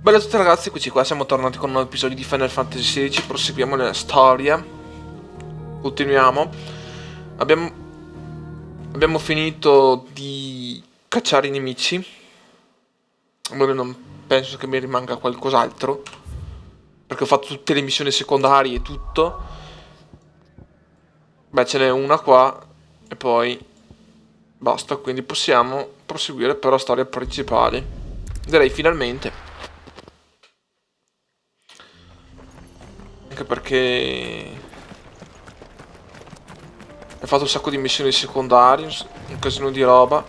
Bella a tutti ragazzi, eccoci qua, siamo tornati con un nuovo episodio di Final Fantasy XVI, proseguiamo nella storia, continuiamo, abbiamo finito di cacciare i nemici, non penso che mi rimanga qualcos'altro, perché ho fatto tutte le missioni secondarie e tutto, beh ce n'è una qua e poi basta, quindi possiamo proseguire per la storia principale, direi finalmente. Anche perché ho fatto un sacco di missioni secondarie, un casino di roba.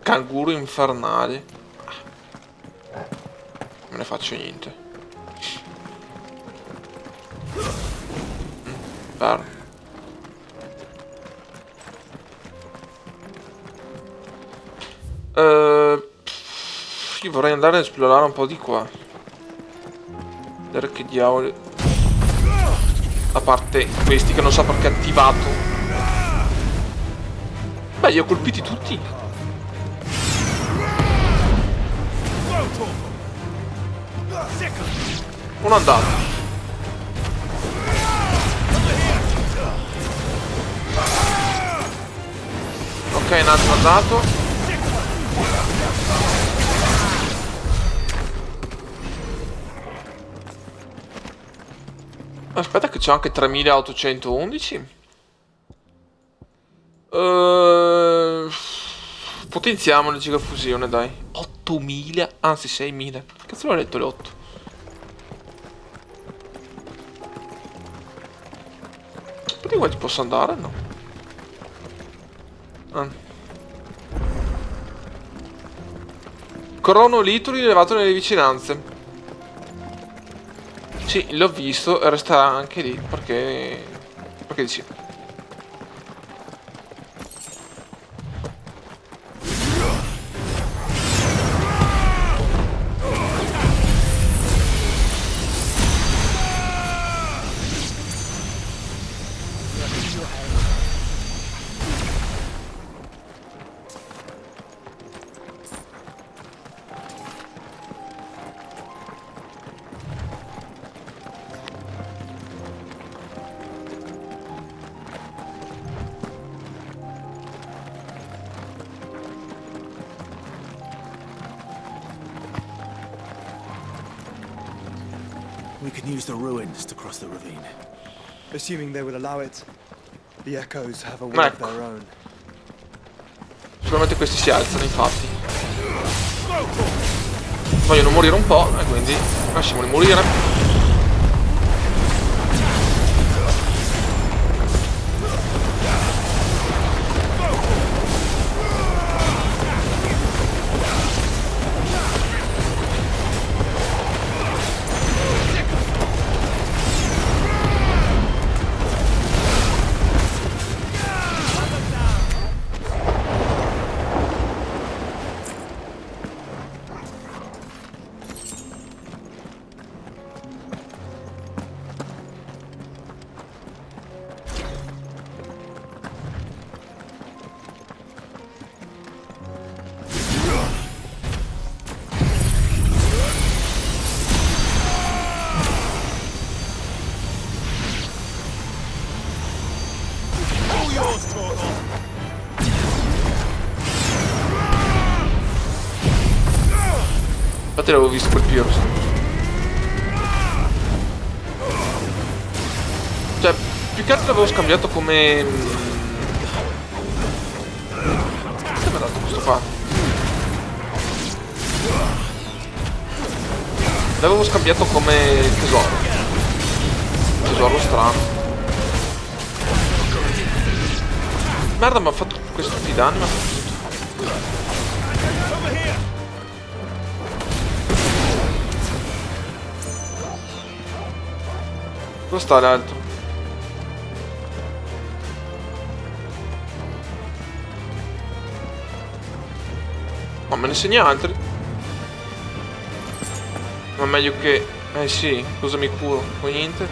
Canguro infernale. Non me ne faccio niente. Vero. Io vorrei andare a esplorare un po' di qua. Vedere che diavolo. A parte questi che non so perché è attivato. Beh, li ho colpiti tutti. Uno è andato. Ok, un altro è andato. Aspetta che c'ho anche 3811. Potenziamo la gigafusione, dai. 8000, anzi 6000. Che cazzo l'ho letto le 8? Di qua ci posso andare? No. Cronolitro rilevato nelle vicinanze. Sì, l'ho visto e resterà anche lì perché dici. We can use the ruins to cross the ravine. Assuming they will allow it, the echoes have a will of their own. Sicuramente questi si alzano, infatti. Vogliono morire un po' e quindi lasciamoli morire. Infatti l'avevo visto quel Pirus. Cioè, più che altro l'avevo scambiato come... Che mi ha dato questo qua? L'avevo scambiato come tesoro. Tesoro strano. Merda, mi ha fatto questi danni, ma... Dove sta l'altro? Ma me ne segna altri? Ma meglio che... sì, cosa mi curo? Poi niente.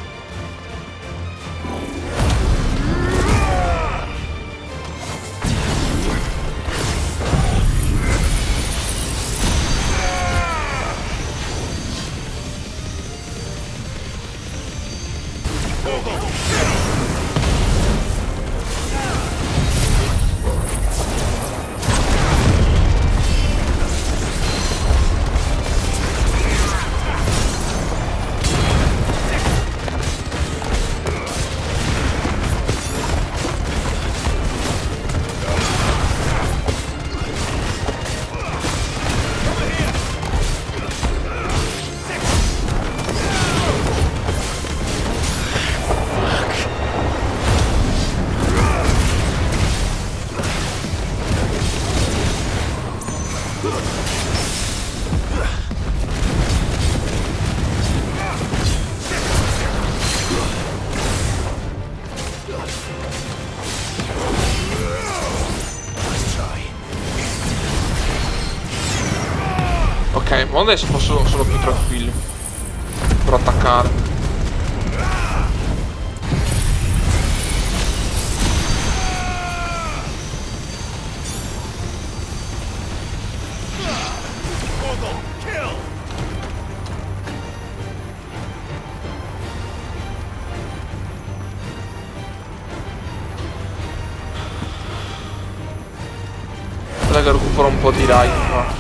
Ok, ma adesso sono più tranquilli per attaccare. Raga, recupero un po' di life qua.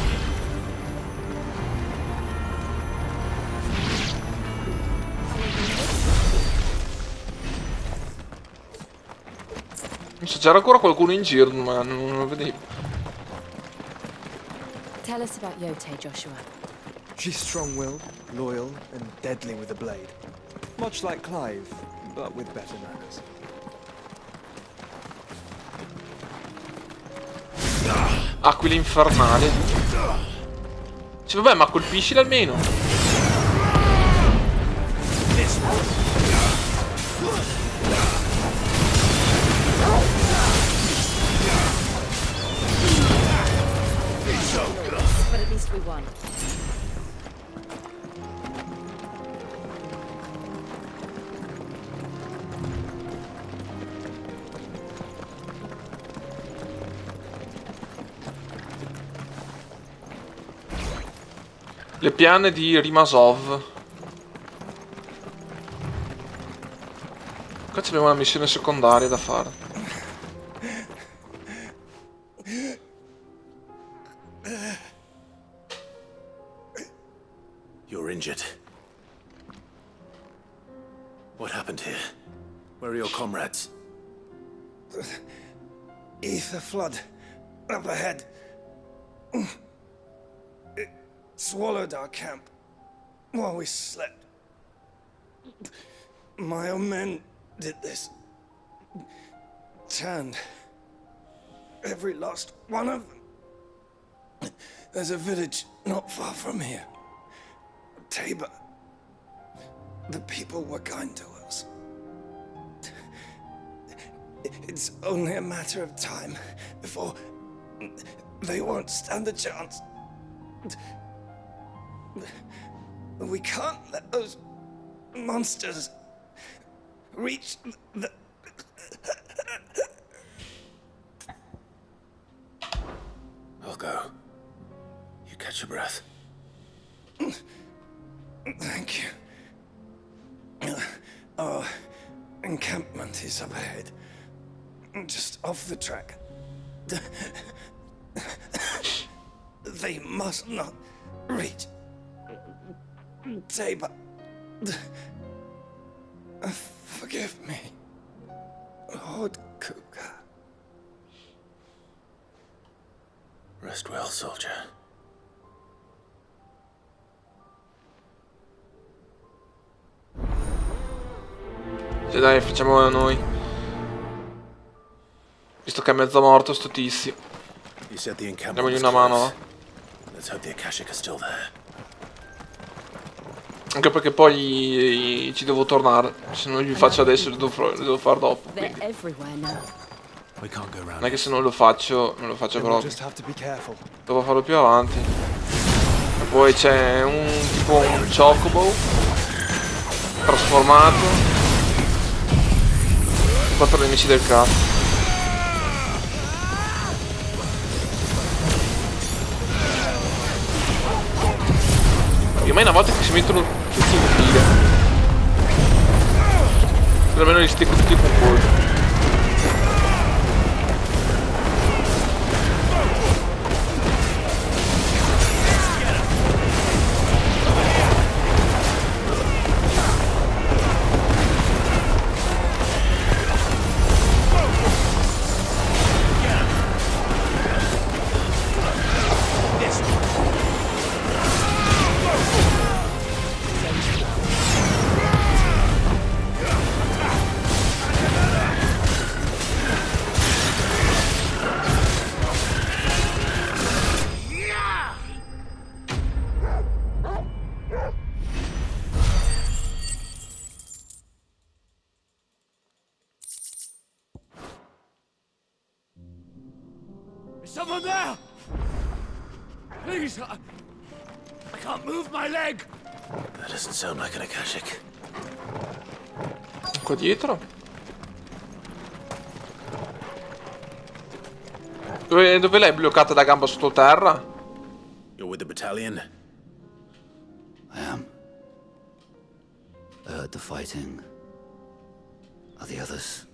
C'era ancora qualcuno in giro, ma non lo vedevo. Tell us about Yote, Joshua. She's strong-willed, loyal, and deadly with a blade. Much like Clive, but with better manners. Aquile infernali. Cioè, vabbè, ma colpiscila almeno. But at least we won. Le piane di Rimasov. Qua c'è una missione secondaria da fare. You're injured. What happened here? Where are your comrades? Ether flood. Up ahead. It swallowed our camp while we slept. My own men did this. Turned every last one of them. There's a village not far from here. Tabor. The people were kind to us. It's only a matter of time before they won't stand a chance. We can't let those monsters reach the... I'll go. You catch your breath. Thank you. Our encampment is up ahead. Just off the track. They must not reach Tabor. Forgive me, Lord Cougar. Rest well, soldier. Cioè, dai, facciamola noi. Visto che è mezzo morto sto tizio. You said the encampment Diamogli was una mano, close. va. Let's hope the Akashic is still there. Anche perché poi ci devo tornare. Se non li faccio adesso li devo fare dopo. They're Quindi everywhere now. We can't go around. non è che se non lo faccio, non lo faccio Then we'll proprio. just have to be careful. Devo farlo più avanti. E poi c'è un tipo un chocobo trasformato. 4 nemici del cazzo. Io mai una volta che si mettono tutti in fila. Per almeno li stecco tutti con colpo. Someone there! Please, I can't move my leg! That doesn't sound like an Akashic. Qua dietro. Dove l'hai bloccata da gamba sottoterra? You're with the battalion? I am. I heard the fighting. Are the others?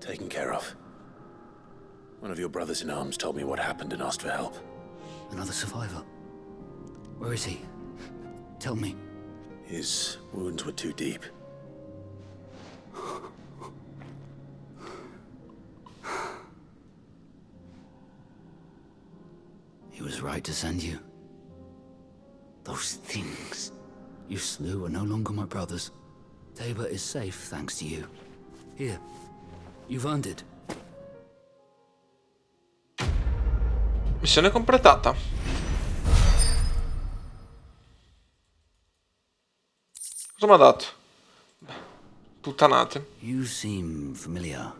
Taken care of. One of your brothers in arms told me what happened and asked for help. Another survivor? Where is he? Tell me. His wounds were too deep. He was right to send you. Those things you slew are no longer my brothers. Tabor is safe thanks to you. Here, you've earned it. Missione completata. Cosa mi ha dato? Puttanate. You seem familiar.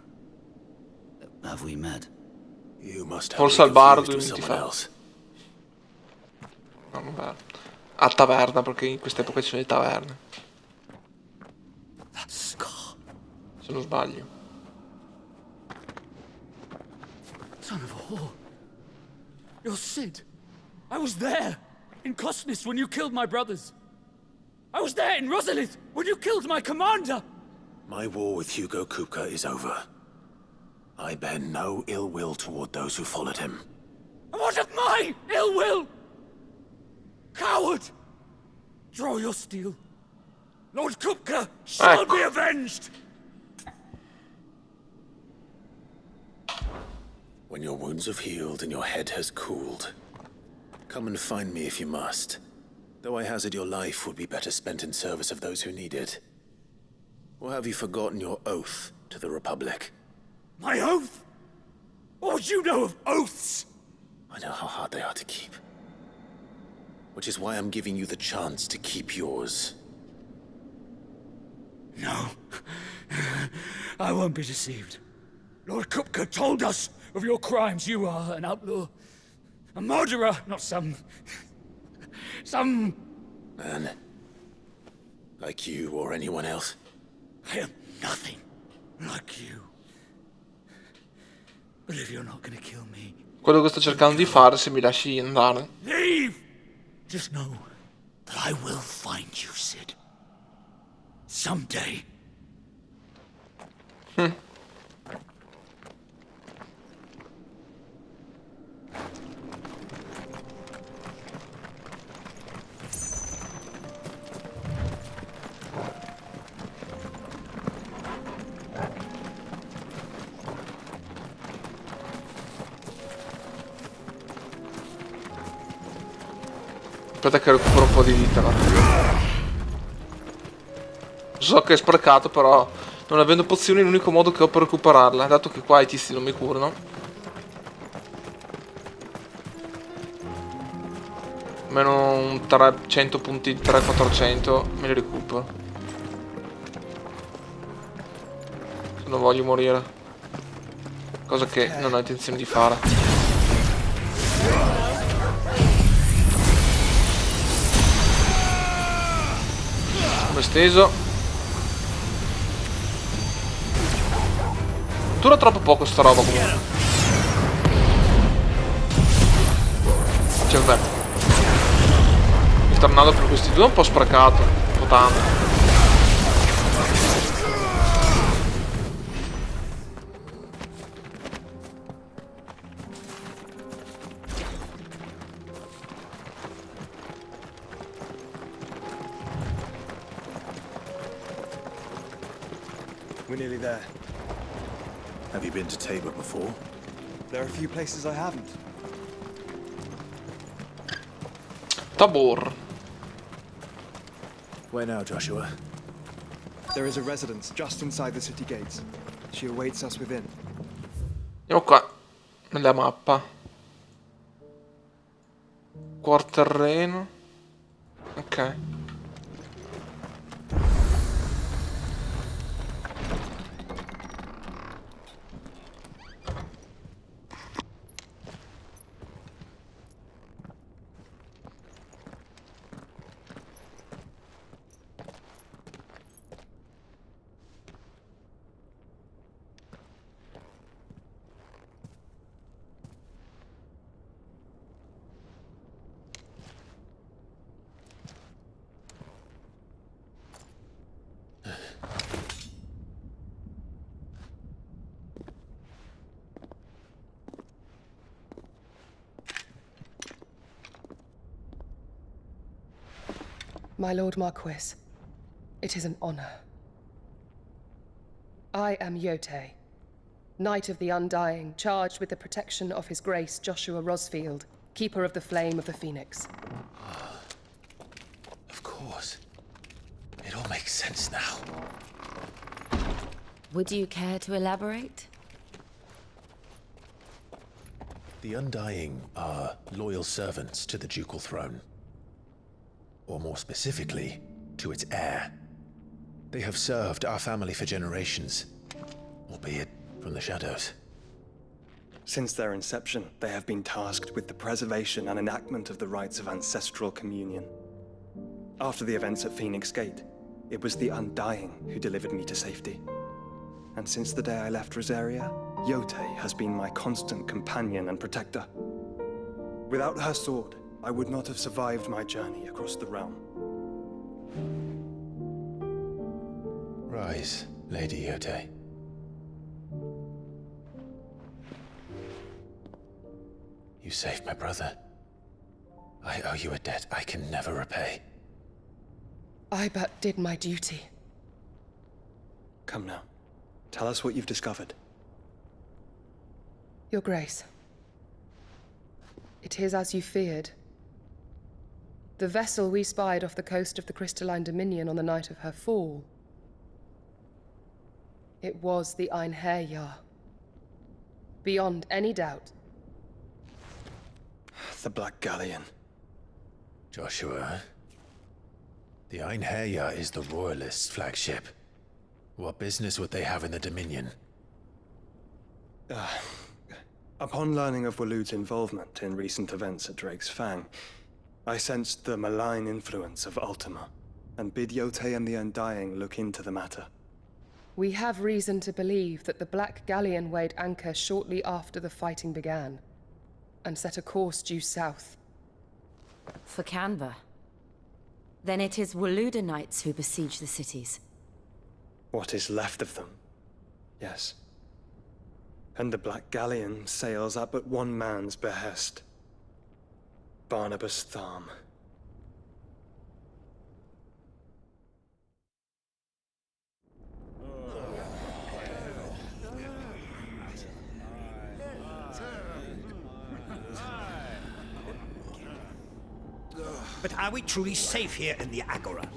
Have we met? You must have Forse me al bar confused 2 with minuti someone fa. else. No, non è vero. A taverna, perché in quest'epoca ci sono le taverne. That scar. Se non sbaglio. Son of a whore. You're Sid. I was there, in Cosnis, when you killed my brothers. I was there in Rosalith, when you killed my commander. My war with Hugo Kupka is over. I bear no ill will toward those who followed him. And what of my ill will? Coward! Draw your steel. Lord Kupka shall be avenged! When your wounds have healed and your head has cooled, come and find me if you must. Though I hazard your life would be better spent in service of those who need it. Or have you forgotten your oath to the Republic? My oath? What would you know of oaths? I know how hard they are to keep. Which is why I'm giving you the chance to keep yours. No. I won't be deceived. Lord Kupka told us of your crimes. You are an outlaw. A murderer, not some Man. Like you or anyone else. I am nothing like you. But if you're not gonna kill me, Quello che sto cercando di fare, se mi lasci andare. leave! Just know that I will find you, Sid. Someday. Aspetta che recupero un po' di vita. No? So che è sprecato, però non avendo pozioni l'unico modo che ho per recuperarla, dato che qua i tizi non mi curano. Almeno un 300 punti, 300-400 me li recupero. Se non voglio morire. Cosa che non ho intenzione di fare. Esteso. Dura troppo poco sta roba comunque. Cioè vabbè, il tornado per questi due è un po' sprecato. Un po' tanto. We're nearly there. Have you been to Tabor before? There are a few places I haven't. Tabor. Where now, Joshua? There is a residence just inside the city gates. She awaits us within. Andiamo qua. Nella mappa. Quarterreno. Ok. My Lord Marquis, it is an honor. I am Yote, Knight of the Undying, charged with the protection of His Grace Joshua Rosfield, Keeper of the Flame of the Phoenix. Of course. It all makes sense now. Would you care to elaborate? The Undying are loyal servants to the ducal throne. Or more specifically, to its heir. They have served our family for generations, albeit from the shadows. Since their inception, they have been tasked with the preservation and enactment of the rites of ancestral communion. After the events at Phoenix Gate, it was the Undying who delivered me to safety. And since the day I left Rosaria, Yote has been my constant companion and protector. Without her sword, I would not have survived my journey across the realm. Rise, Lady Yote. You saved my brother. I owe you a debt I can never repay. I but did my duty. Come now. Tell us what you've discovered. Your Grace. It is as you feared. The vessel we spied off the coast of the Crystalline Dominion on the night of her fall. It was the Einherjar. Beyond any doubt. The Black Galleon. Joshua, the Einherjar is the Royalists' flagship. What business would they have in the Dominion? Upon learning of Waloed's involvement in recent events at Drake's Fang, I sensed the malign influence of Ultima, and bid Yote and the Undying look into the matter. We have reason to believe that the Black Galleon weighed anchor shortly after the fighting began, and set a course due south. For Canva. Then it is Waloeda knights who besiege the cities. What is left of them? Yes. And the Black Galleon sails at but one man's behest. Barnabas Tharm. But are we truly safe here in the Agora?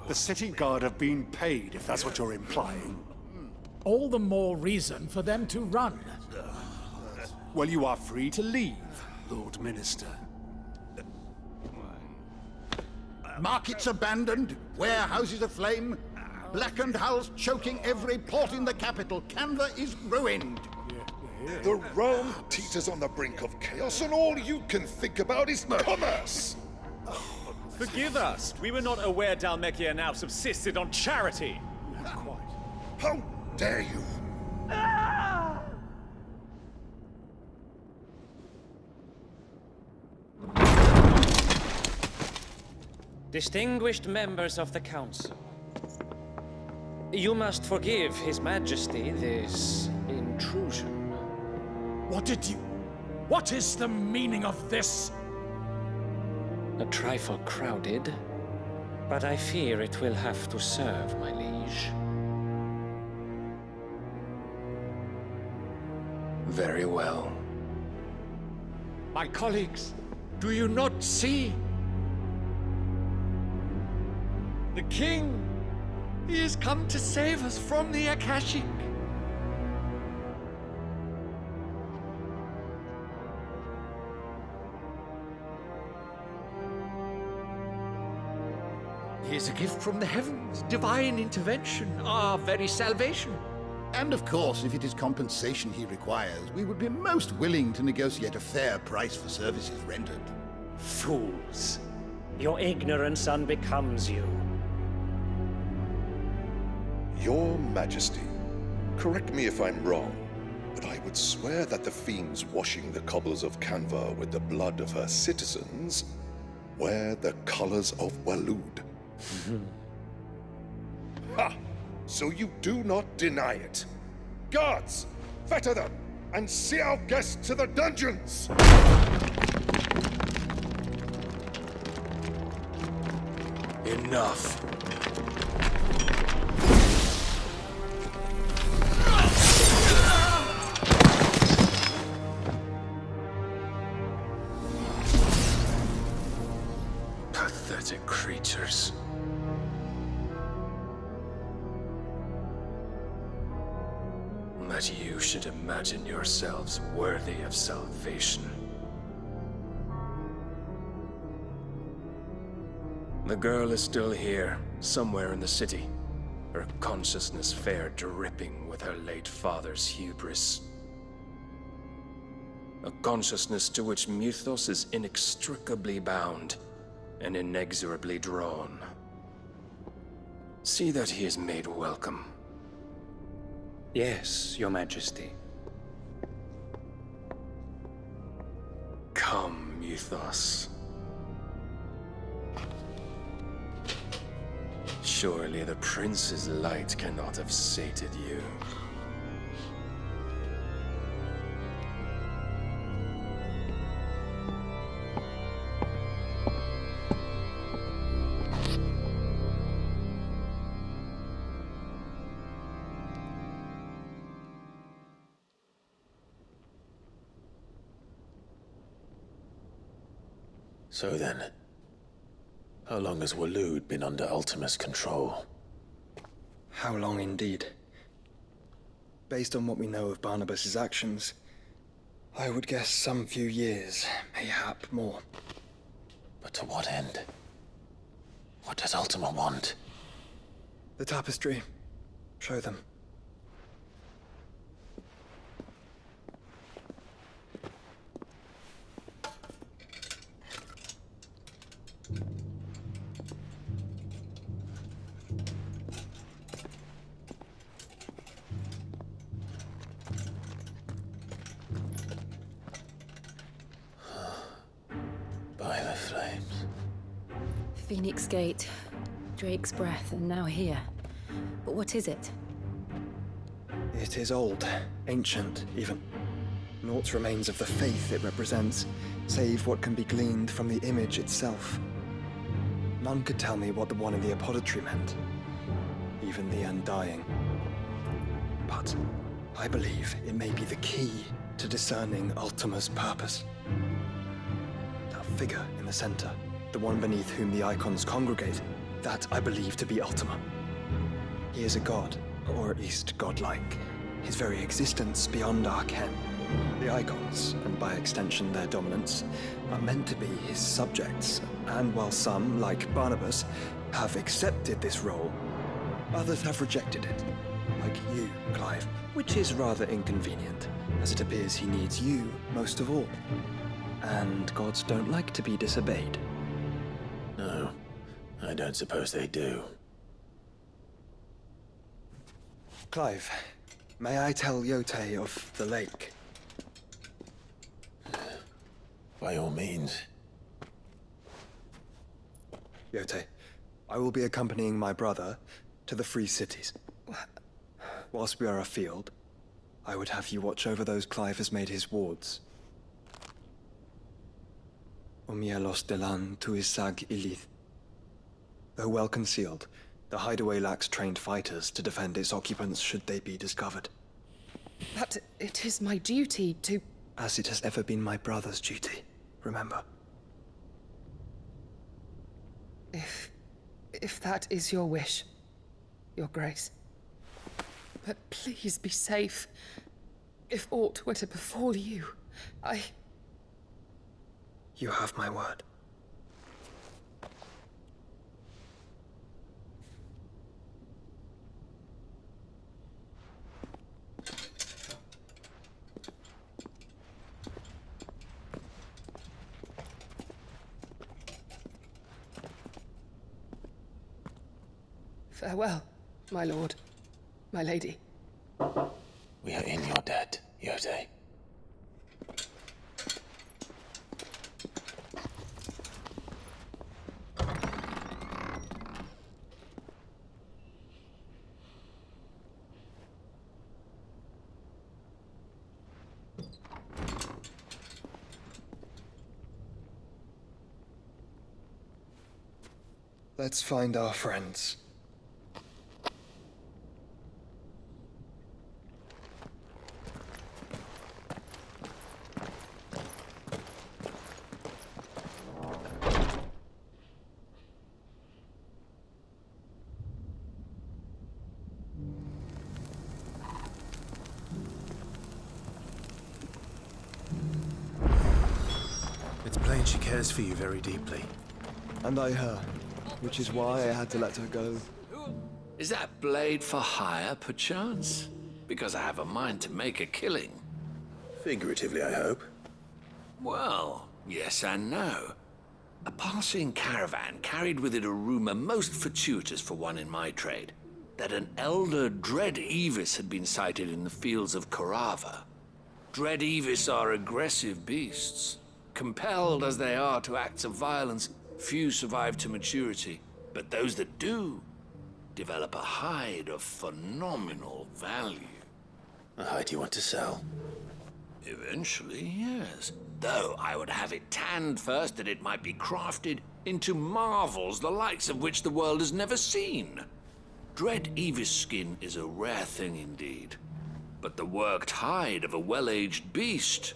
The city guard have been paid, if that's what you're implying. All the more reason for them to run. Well, you are free to leave, Lord Minister. Markets abandoned, warehouses aflame, blackened hulls choking every port in the capital. Canva is ruined. The realm teeters on the brink of chaos, and all you can think about is commerce! Forgive us. We were not aware Dhalmekia now subsisted on charity. How dare you! Distinguished members of the Council, you must forgive His Majesty this intrusion. What is the meaning of this? A trifle crowded, but I fear it will have to serve, my liege. Very well. My colleagues, do you not see? The king, he has come to save us from the Akashic. He is a gift from the heavens, divine intervention, our very salvation. And of course, if it is compensation he requires, we would be most willing to negotiate a fair price for services rendered. Fools! Your ignorance unbecomes you. Your Majesty, correct me if I'm wrong, but I would swear that the fiends washing the cobbles of Canva with the blood of her citizens wear the colors of Waloed. Ha! So you do not deny it. Guards, fetter them, and see our guests to the dungeons! enough. Pathetic creatures. That you should imagine yourselves worthy of salvation. The girl is still here, somewhere in the city, her consciousness fair dripping with her late father's hubris. A consciousness to which Mythos is inextricably bound and inexorably drawn. See that he is made welcome. Yes, Your Majesty. Come, Mythos. Surely the prince's light cannot have sated you. So then, how long has Waloed been under Ultima's control? How long indeed? Based on what we know of Barnabas's actions, I would guess some few years, mayhap more. But to what end? What does Ultima want? The tapestry. Show them. By the flames. Phoenix Gate, Drake's Breath, and now here. But what is it? It is old, ancient, even. Naught remains of the faith it represents, save what can be gleaned from the image itself. None could tell me what the one in the apothecary meant, even the Undying. But I believe it may be the key to discerning Ultima's purpose. That figure in the center, the one beneath whom the icons congregate, that I believe to be Ultima. He is a god, or at least godlike, his very existence beyond our ken. The icons, and by extension their dominance, are meant to be his subjects, and while some, like Barnabas, have accepted this role, others have rejected it, like you, Clive, which is rather inconvenient, as it appears he needs you most of all. And gods don't like to be disobeyed. No, I don't suppose they do. Clive, may I tell Yote of the lake? By all means. Yote, I will be accompanying my brother to the Free Cities. Whilst we are afield, I would have you watch over those Clive has made his wards. Omielos delan tuisag ilith. Though well concealed, the hideaway lacks trained fighters to defend its occupants should they be discovered. But it is my duty to... As it has ever been my brother's duty, remember. If that is your wish, Your Grace. But please be safe. If aught were to befall you, You have my word. Farewell, my lord, my lady. We are in your debt, Yote. Let's find our friends. It's plain she cares for you very deeply. And I her, which is why I had to let her go. Is that blade for hire, perchance? Because I have a mind to make a killing. Figuratively, I hope. Well, yes and no. A passing caravan carried with it a rumor most fortuitous for one in my trade, that an elder Dread Evis had been sighted in the fields of Carava. Dread Evis are aggressive beasts. Compelled as they are to acts of violence, few survive to maturity, but those that do develop a hide of phenomenal value. A hide you want to sell? Eventually, yes. Though I would have it tanned first that it might be crafted into marvels the likes of which the world has never seen. Dread Evis skin is a rare thing indeed. But the worked hide of a well-aged beast,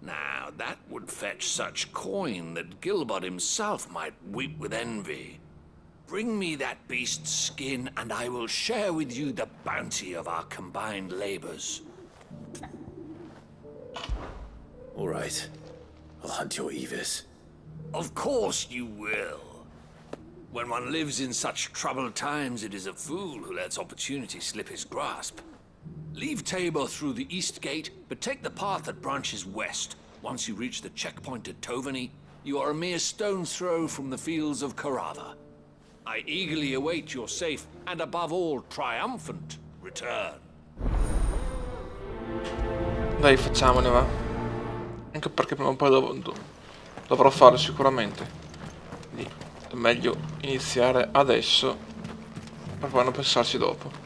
now that would fetch such coin that Gilbert himself might weep with envy. Bring me that beast's skin, and I will share with you the bounty of our combined labors. All right. I'll hunt your Evis. Of course you will. When one lives in such troubled times, it is a fool who lets opportunity slip his grasp. Leave Tabor through the east gate, but take the path that branches west. Once you reach the checkpoint at Tovany, you are a mere stone's throw from the fields of Carava. I eagerly await your safe, and above all, triumphant return. Dai, facciamone, va. Anche perché prima o poi dovrò farlo sicuramente. Quindi è meglio iniziare adesso per poi non pensarci dopo.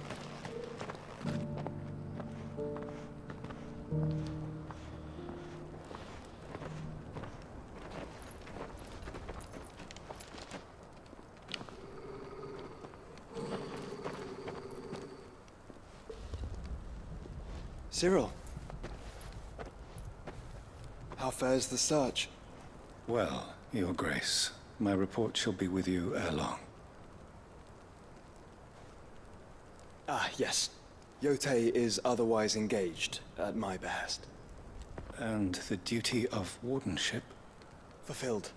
Cyril. How fares the search? Well, Your Grace, my report shall be with you ere long. Ah, yes. Yotei is otherwise engaged, at my behest. And the duty of wardenship? Fulfilled.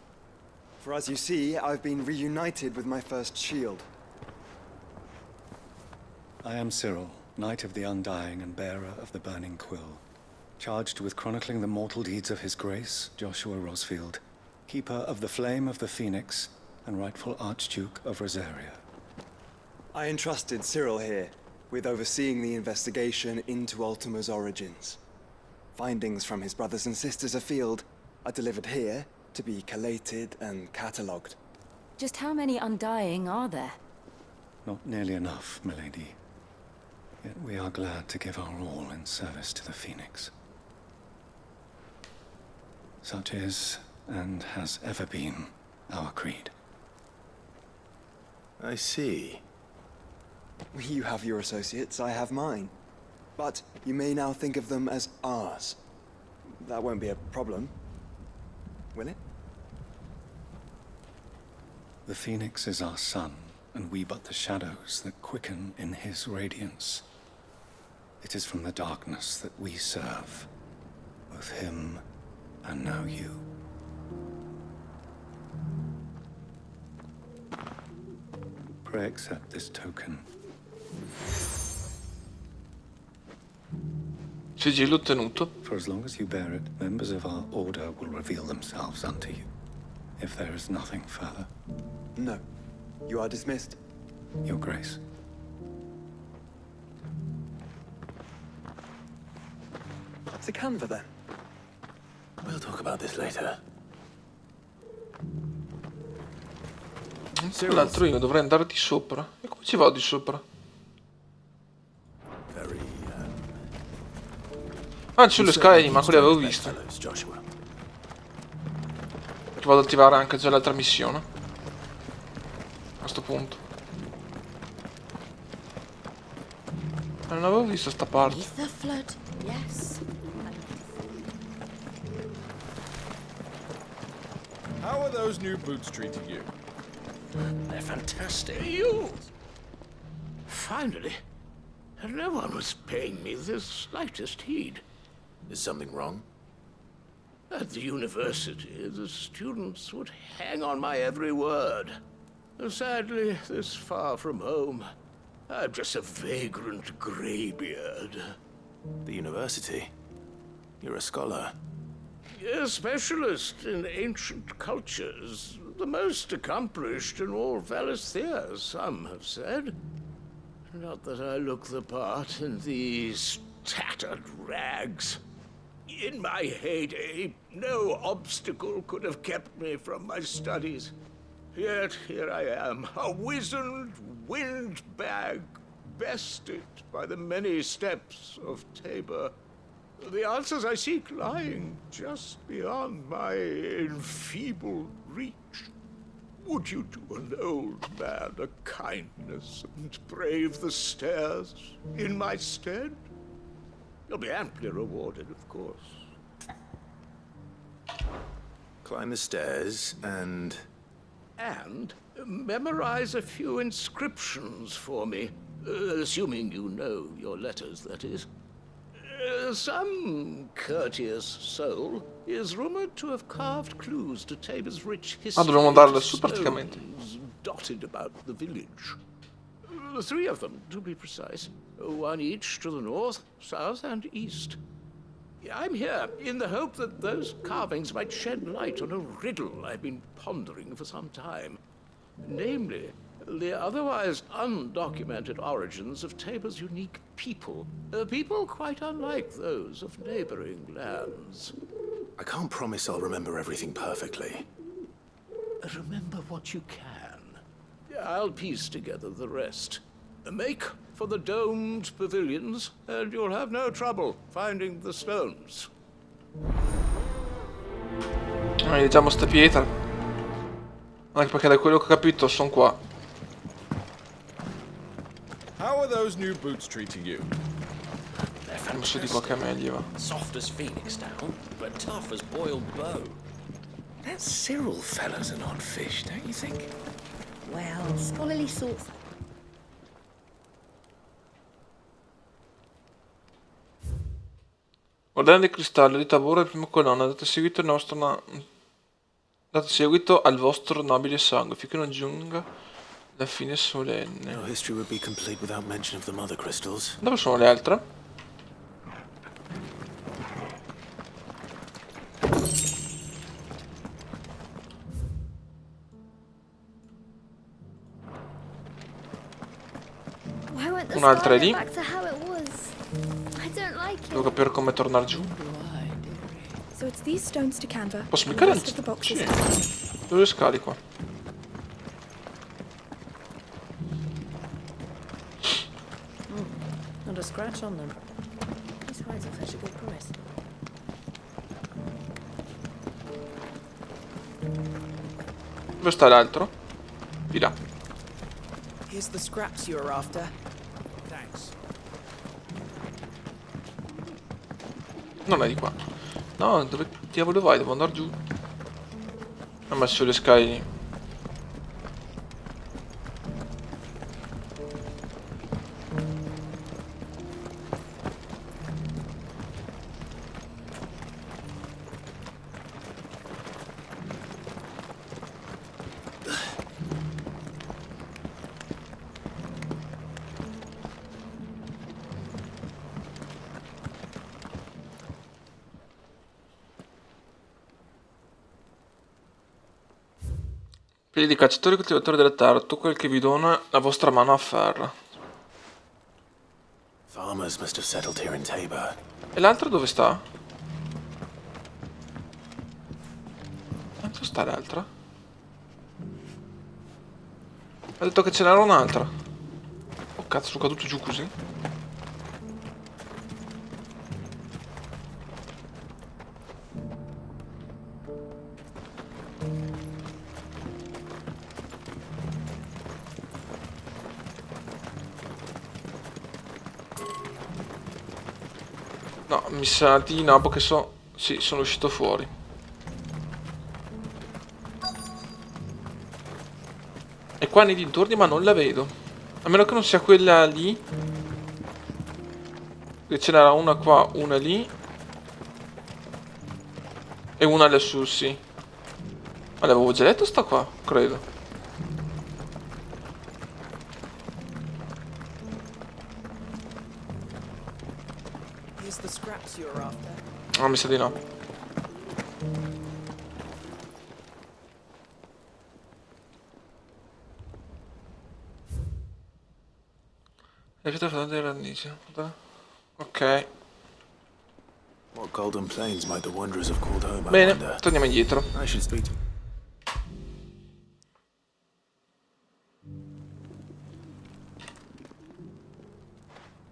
For as you see, I've been reunited with my first shield. I am Cyril, Knight of the Undying and bearer of the Burning Quill, charged with chronicling the mortal deeds of His Grace, Joshua Rosfield, Keeper of the Flame of the Phoenix, and rightful Archduke of Rosaria. I entrusted Cyril here with overseeing the investigation into Ultima's origins. Findings from his brothers and sisters afield are delivered here to be collated and catalogued. Just how many Undying are there? Not nearly enough, milady. Yet we are glad to give our all in service to the Phoenix. Such is, and has ever been, our creed. I see. You have your associates, I have mine. But you may now think of them as ours. That won't be a problem, will it? The Phoenix is our sun, and we but the shadows that quicken in his radiance. It is from the darkness that we serve, both him and now you. Pray accept this token. Sigillo ottenuto. For as long as you bear it, members of our order will reveal themselves unto you. If there is nothing further. No. You are dismissed. Your Grace. To Canva, then. We'll talk about this later. L'altro io dovrei andare di sopra. E come ci vado di sopra? Ah, ci sono le scale, ma quelle avevo viste. Che vado ad attivare anche già l'altra missione. questo punto. Non avevo visto sta parte. Beneath the flood, yes. How are those new boots treating you? They're fantastic. You! Finally. No one was paying me the slightest heed. Is something wrong? At the university, the students would hang on my every word. Sadly, this far from home, I'm just a vagrant greybeard. The university? You're a scholar. A specialist in ancient cultures. The most accomplished in all Valisthea, some have said. Not that I look the part in these tattered rags. In my heyday, no obstacle could have kept me from my studies. Yet here I am, a wizened windbag, bested by the many steps of Tabor. The answers I seek lying just beyond my enfeebled reach. Would you do an old man a kindness and brave the stairs in my stead? You'll be amply rewarded, of course. Climb the stairs and memorize a few inscriptions for me, assuming you know your letters, that is. Some courteous soul is rumored to have carved clues to Tabor's rich history. Dobbiamo darle su praticamente. Dotted about the village. 3 of them, to be precise. 1 each to the north, south, and east. I'm here in the hope that those carvings might shed light on a riddle I've been pondering for some time. Namely, the otherwise undocumented origins of Tabor's unique people. People quite unlike those of neighboring lands. I can't promise I'll remember everything perfectly. Remember what you can. I'll piece together the rest. Make for the domed pavilions, and you'll have no trouble finding the stones. Diciamo ste pietre. Anche perché da quello che ho capito sono qua. How are those new boots treating you? Non so di qualche meglio va. Soft as phoenix down, but tough as boiled bow. That Cyril fellow's an odd fish, don't you think? Well, scholarly sorts. Ordine di cristallo di Tabora, il primo colonna, date seguito al vostro nobile sangue, finché non giunga la fine solenne. No history would be complete without mention of the mother crystals. Dove sono le altre? Un'altra è lì. Devo capire come tornare giù. Posso mica sì. Dove scali qua? Not a scratch on them. These hides are such a good price. Dove sta l'altro? Di là. Here's the scraps you were after. Thanks. Non è di qua. No, dove diavolo vai? Devo andare giù. Ho messo le scale lì. Figli di cacciatori e coltivatori della terra, tu quel che vi dona la vostra mano afferra. Farmers must have settled here in Tabor. E l'altro dove sta? Dove sta l'altra? Ha detto che ce n'era un'altra. Oh cazzo, sono caduto giù così? No, mi sa di no, perché sì, sono uscito fuori. E qua nei dintorni, ma non la vedo. A meno che non sia quella lì. Che ce n'era una qua, una lì. E una lassù, sì. Ma l'avevo già letto sta qua, credo. Here's the scraps you're after. Ah, mi sa di no. Ok. What golden plains might the wanderers have called home, I Bene, wonder? torniamo indietro. I should speak to...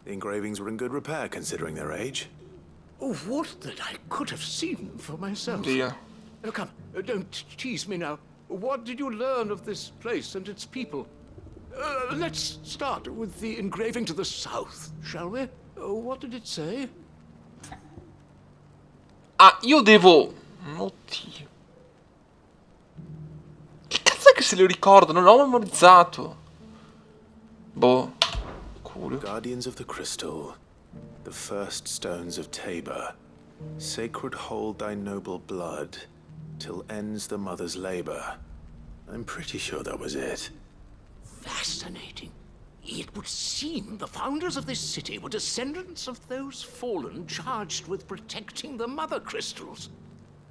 The engravings were in good repair considering their age. Oh, would that I could have seen for myself. Dear. Oh, come, don't tease me now. What did you learn of this place and its people? Let's start with the engraving to the south, shall we? What did it say? Ah, io devo... Oddio. Che cazzo è che se lo ricordo? Non l'ho memorizzato. Boh. Culo. Guardians of the Crystal, the first stones of Tabor. Sacred hold thy noble blood, till ends the mother's labor. I'm pretty sure that was it. Fascinating. It would seem the founders of this city were descendants of those fallen charged with protecting the mother crystals.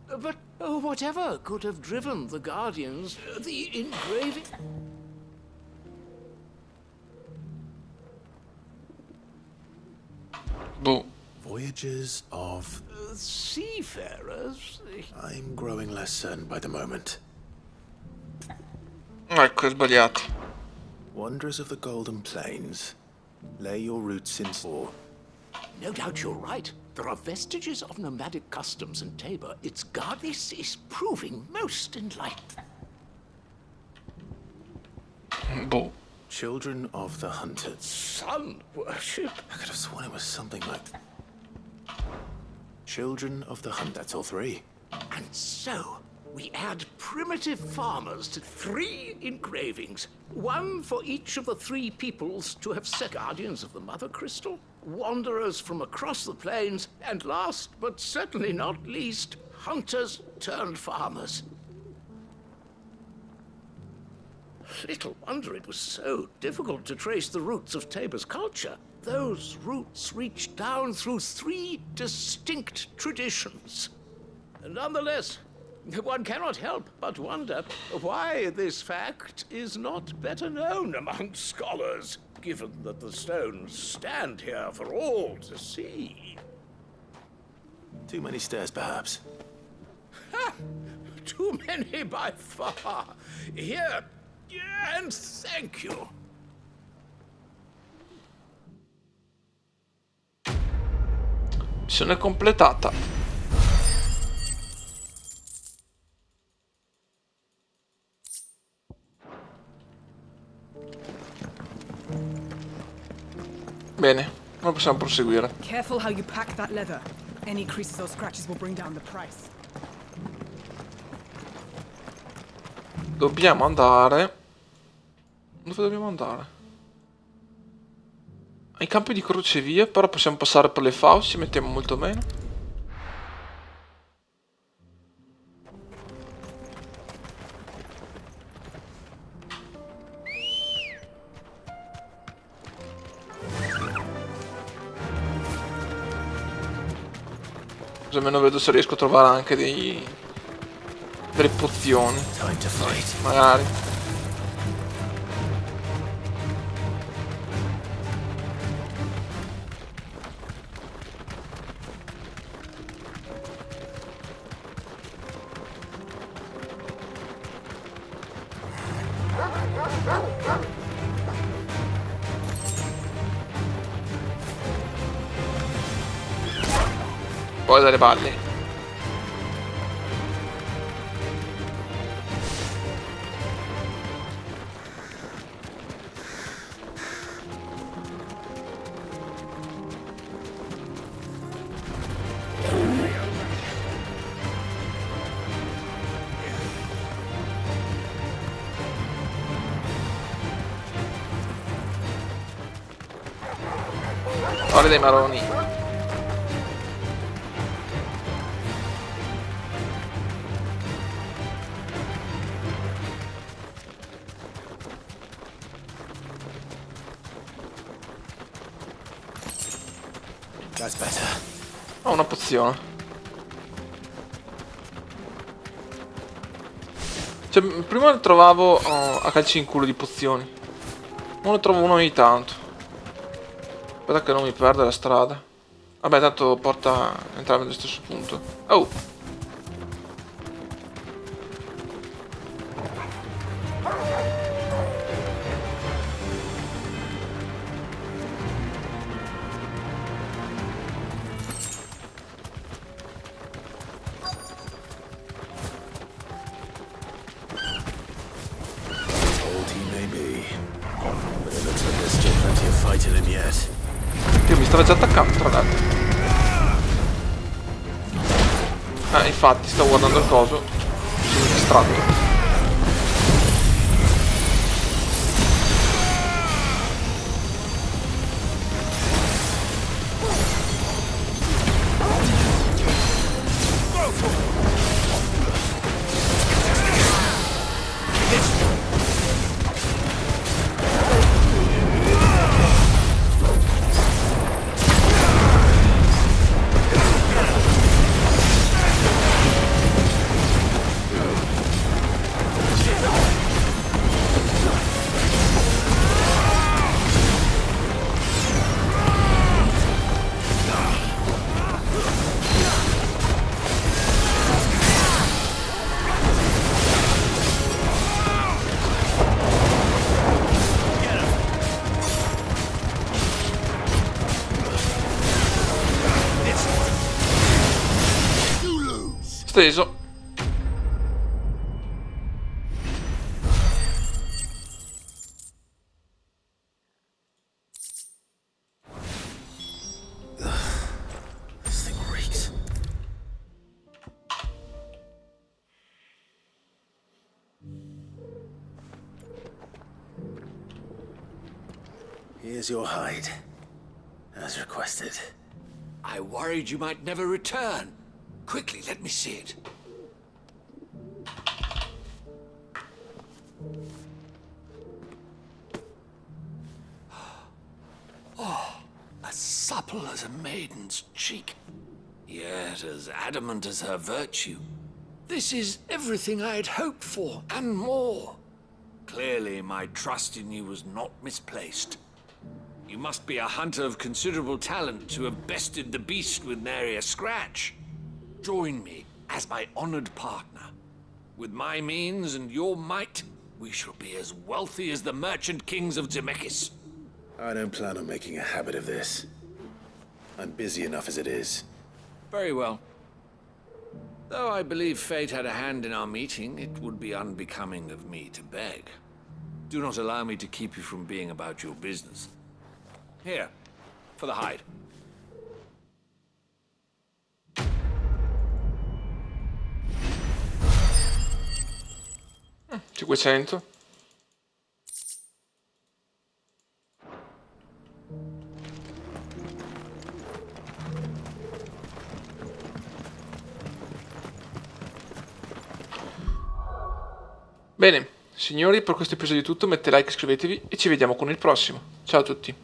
But whatever could have driven the Guardians, the engraving... Boh. Voyages of... seafarers? I'm growing less certain by the moment. Ecco, è sbagliato. Wanderers of the Golden Plains, lay your roots in... No doubt you're right. There are vestiges of nomadic customs in Tabor. Its goddess is proving most enlightened. Boh. Children of the Hunted. Sun worship? I could have sworn it was something like... Children of the Hunt, that's all three. And so, we add primitive farmers to 3 engravings. One for each of the 3 peoples to have set guardians of the Mother Crystal, wanderers from across the plains, and last but certainly not least, hunters turned farmers. Little wonder it was so difficult to trace the roots of Tabor's culture. Those roots reach down through 3 distinct traditions. Nonetheless, one cannot help but wonder why this fact is not better known among scholars, given that the stones stand here for all to see. Too many stairs, perhaps. Ha! Too many by far. Here, and thank you. Missione completata. Bene, ora possiamo proseguire. Careful how you pack that leather. Any creases or scratches will bring down the price. Dobbiamo andare... Dove dobbiamo andare? Ai campi di crocevia, però possiamo passare per le fauci, ci mettiamo molto meno. Così almeno vedo se riesco a trovare anche delle pozioni. Magari. Poi dalle balle. Storia dei maroni. That's better. Ho una pozione. Cioè, prima ne trovavo a calci in culo di pozioni. Ora ne trovo uno ogni tanto. Aspetta che non mi perde la strada. Vabbè, tanto porta a entrare nello stesso punto. Oh! Io mi stava già attaccando, tra l'altro. Infatti, sto guardando il coso. Sono distratto. Steso. This thing reeks. Here's your hide, as requested. I worried you might never return. Quickly, let me see it. Oh, as supple as a maiden's cheek, yet as adamant as her virtue. This is everything I had hoped for, and more. Clearly, my trust in you was not misplaced. You must be a hunter of considerable talent to have bested the beast with nary a scratch. Join me as my honored partner. With my means and your might, we shall be as wealthy as the merchant kings of Zemeckis. I don't plan on making a habit of this. I'm busy enough as it is. Very well. Though I believe fate had a hand in our meeting, it would be unbecoming of me to beg. Do not allow me to keep you from being about your business. Here, for the hide. 500. Bene, signori, per questo episodio è tutto, mettete like, iscrivetevi e ci vediamo con il prossimo. Ciao a tutti.